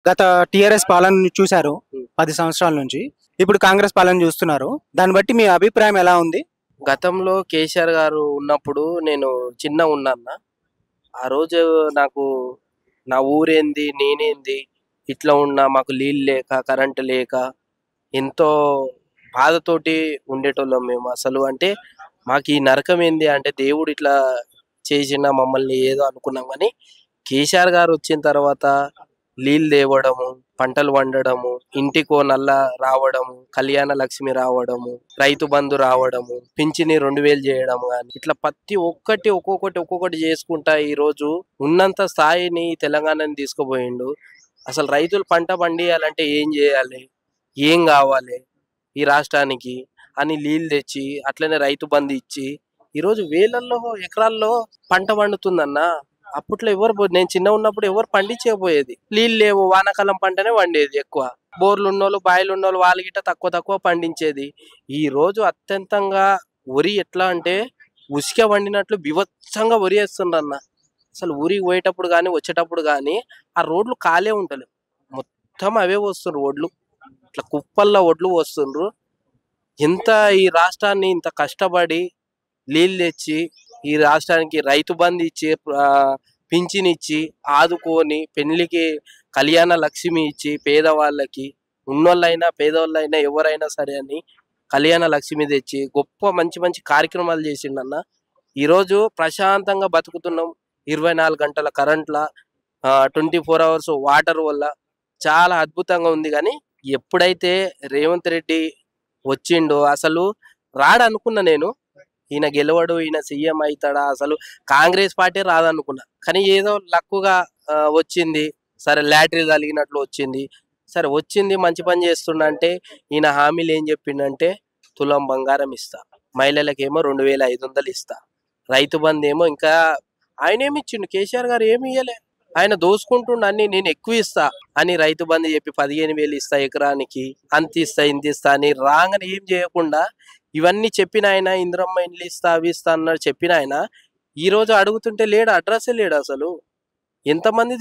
గత టీఆర్ఎస్ పాలన చూశారు ఉమ్. 10 సంవత్సరాల నుంచి. ఇప్పుడు కాంగ్రెస్ పాలన చూస్తున్నారు. దాన్ని బట్టి మీ అభిప్రాయం ఎలా ఉంది? గతంలో కేసీఆర్ గారు ఉన్నప్పుడు నేను చిన్న ఉన్నాన్న. ఆ రోజు నాకు నా ఊరేంది, నేనేంది, ఇట్లా ఉన్నా మాకు నీళ్ళు లేక, కరెంటు లేక ఎంతో బాధతోటి ఉండేటోళ్ళం మేము. అసలు అంటే మాకు ఈ నరకం ఏంది అంటే దేవుడు ఇట్లా చేసిన మమ్మల్ని ఏదో అనుకున్నాం కానీ కేసీఆర్ గారు వచ్చిన తర్వాత నీళ్ళు తేవడము, పంటలు వండడము, ఇంటికో నల్ల రావడము, కళ్యాణ లక్ష్మి రావడము, రైతు బంధు రావడము, పింఛని 2000 చేయడం కానీ ఇట్లా ప్రతి ఒక్కొక్కటి చేసుకుంటా ఈ రోజు ఉన్నంత స్థాయిని ఈ తెలంగాణని తీసుకుపోయిండు. అసలు రైతులు పంట పండియాలంటే ఏం చేయాలి, ఏం కావాలి ఈ రాష్ట్రానికి అని నీళ్ళు తెచ్చి అట్లనే రైతు బంధు ఇచ్చి ఈరోజు వేలల్లో ఎకరాల్లో పంట పండుతుందన్న. అప్పట్లో నేను చిన్న ఉన్నప్పుడు ఎవరు పండించకపోయేది. నీళ్ళు లేవు, వానాకాలం పంటనే పండేది ఎక్కువ. బోర్లు ఉన్నోళ్ళు, బాయిలు ఉన్నోళ్ళు వాళ్ళ గిట్ట తక్కువ పండించేది. ఈ రోజు అత్యంతంగా వరి ఎట్లా అంటే ఉసిక వండినట్లు బిభత్సంగా వరి వేస్తుండ్రన్న. అసలు ఊరికి పోయేటప్పుడు కానీ వచ్చేటప్పుడు కానీ ఆ రోడ్లు ఖాళీ ఉంటలేవు, మొత్తం అవే వస్తుండ్రు ఒడ్లు. ఇట్లా కుప్పల్లో ఒడ్లు వస్తుండ్రు. ఎంత ఈ రాష్ట్రాన్ని ఇంత కష్టపడి నీళ్ళు తెచ్చి ఈ రాష్ట్రానికి రైతు బంధు ఇచ్చి పింఛన్ ఇచ్చి ఆదుకొని పెళ్లికి కళ్యాణ లక్ష్మి ఇచ్చి పేదవాళ్ళకి ఉన్నోళ్ళైనా పేదవాళ్ళైనా ఎవరైనా సరే అని కళ్యాణ లక్ష్మి తెచ్చి గొప్ప మంచి కార్యక్రమాలు చేసిండన్న. ఈరోజు ప్రశాంతంగా బతుకుతున్నాం. 24 గంటల కరెంట్ల 24 అవర్స్ వాటర్ వల్ల చాలా అద్భుతంగా ఉంది. కానీ ఎప్పుడైతే రేవంత్ రెడ్డి వచ్చిండో అసలు రాడనుకున్నా నేను. ఈయన గెలవడు, ఈయన సీఎం అవుతాడా, అసలు కాంగ్రెస్ పార్టీ రాదనుకున్నా. కానీ ఏదో లక్కుగా వచ్చింది. సరే లాటరీ కలిగినట్లు వచ్చింది. సరే వచ్చింది, మంచి పని చేస్తుండంటే ఈయన హామీలు ఏం చెప్పిండంటే తులం బంగారం ఇస్తా, మహిళలకేమో 2500 ఇస్తా, రైతు బంధు ఏమో ఇంకా ఆయన ఏమి ఇచ్చిండు, కేసీఆర్ గారు ఏమి ఇయ్యలే. ఆయన దోసుకుంటుండ అన్ని నేను ఎక్కువ ఇస్తా అని రైతు బంధు చెప్పి 15,000 ఇస్తా ఎకరానికి, అంత ఇస్తా ఇంత ఇస్తా అని రాగానే ఏం చేయకుండా ఇవన్నీ చెప్పిన ఆయన ఇంద్రమ్మ ఇండ్లు ఇస్తా అవి ఇస్తా అన్నాడు చెప్పిన ఆయన ఈ రోజు అడుగుతుంటే లేడు, అడ్రస్సే లేడు. అసలు ఎంతమంది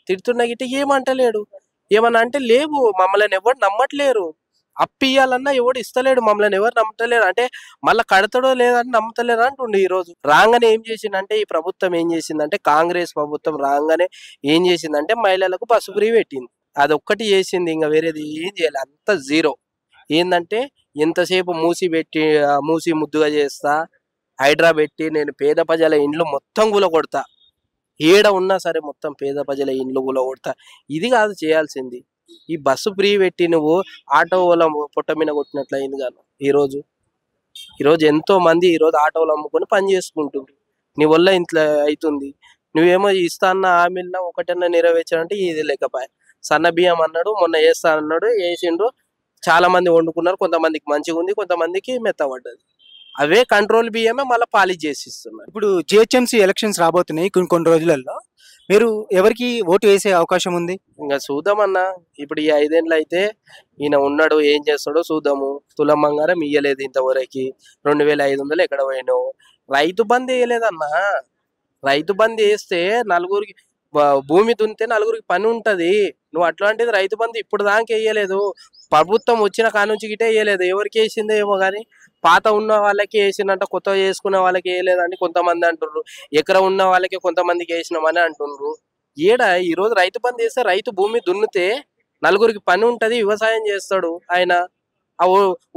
తిడుతున్నా గిట్ట ఏమంటలేడు. ఏమన్నా అంటే లేవు, మమ్మల్ని ఎవరు నమ్మట్లేరు. అప్పు ఇయ్యాలన్నా ఎవడు ఇస్తలేడు, మమ్మల్ని ఎవరు నమ్మటలేరు. అంటే మళ్ళీ కడతాడో లేదని నమ్మతలేరు అంటుండే. ఈ రోజు రాగానే ఏం చేసిందంటే ఈ ప్రభుత్వం ఏం చేసిందంటే కాంగ్రెస్ ప్రభుత్వం రాగానే ఏం చేసిందంటే మహిళలకు బస్సు ఫ్రీ పెట్టింది. అదొక్కటి చేసింది, ఇంకా వేరేది ఏం చేయాలి, అంత జీరో. ఏంటంటే ఎంతసేపు మూసి ముద్దుగా చేస్తా, హైడ్రా పెట్టి నేను పేద ప్రజల ఇండ్లు మొత్తం కూలగొడతా, ఏడ ఉన్నా సరే మొత్తం పేద ప్రజల ఇండ్లు కూలగొడతా, ఇది కాదు చేయాల్సింది. ఈ బస్సు ఫ్రీ పెట్టి నువ్వు ఆటో వాళ్ళ పొట్ట మీద కొట్టినట్లు అయింది కాదు. ఈరోజు ఎంతో మంది ఈరోజు ఆటోలు అమ్ముకొని పని చేసుకుంటుండ్రు. నీ వల్ల ఇంట్లో అవుతుంది. నువ్వేమో ఇస్తా అన్న హామీల్లో ఒకటన్నా నెరవేర్చాలంటే ఇది లేకపోయా. సన్న బియ్యం అన్నాడు, మొన్న వేస్తా అన్నాడు, వేసిండ్రు. చాలా మంది వండుకున్నారు, కొంతమందికి మంచిగా ఉంది, కొంతమందికి మెత్తబడ్డది. అవే కంట్రోల్ బియ్యమే మళ్ళీ పాలిష్ చేసి ఇస్తున్నారు. ఇప్పుడు జిహెచ్ఎంసీ ఎలక్షన్స్ రాబోతున్నాయి కొన్ని రోజులలో. మీరు ఎవరికి ఓటు వేసే అవకాశం ఉంది? ఇంకా చూద్దామన్నా. ఇప్పుడు ఈ 5 ఏళ్ళు అయితే ఈయన ఉన్నాడు, ఏం చేస్తాడో చూద్దాము. తులం బంగారం ఇయ్యలేదు ఇంతవరకు, 2500 ఎక్కడ పోయినావు. రైతు బంధు వేయలేదన్నా. రైతు బంధు వేస్తే నలుగురికి భూమి దున్నితే నలుగురికి పని ఉంటది. నువ్వు అట్లాంటిది రైతు బంధు ఇప్పుడు దాకా వేయలేదు. ప్రభుత్వం వచ్చిన కానుంచి గిటే వేయలేదు. ఎవరికి వేసిందో ఏమో కానీ పాత ఉన్న వాళ్ళకి వేసిందంట, కొత్త చేసుకున్న వాళ్ళకి వేయలేదని కొంతమంది అంటున్నారు. ఎకరం ఉన్న వాళ్ళకి కొంతమందికి వేసినామని అంటున్నారు. ఈ రోజు రైతు బంధు వేస్తే రైతు భూమి దున్నితే నలుగురికి పని ఉంటది, వ్యవసాయం చేస్తాడు ఆయన.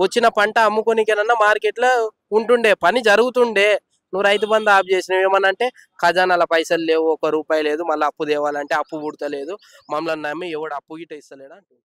వచ్చిన పంట అమ్ముకోనికేనన్నా మార్కెట్లో ఉంటుండే, పని జరుగుతుండే. నువ్వు రైతు బంధు ఆఫ్ చేసినావు. ఏమన్నా అంటే ఖజానాల పైసలు లేవు, 1 రూపాయి లేదు, మళ్ళీ అప్పు తేవాలంటే అప్పు పుడతలేదు, మమ్మల్ని నమ్మి ఎవడు అప్పు గిట్ట ఇస్తలేడు అంటుంది.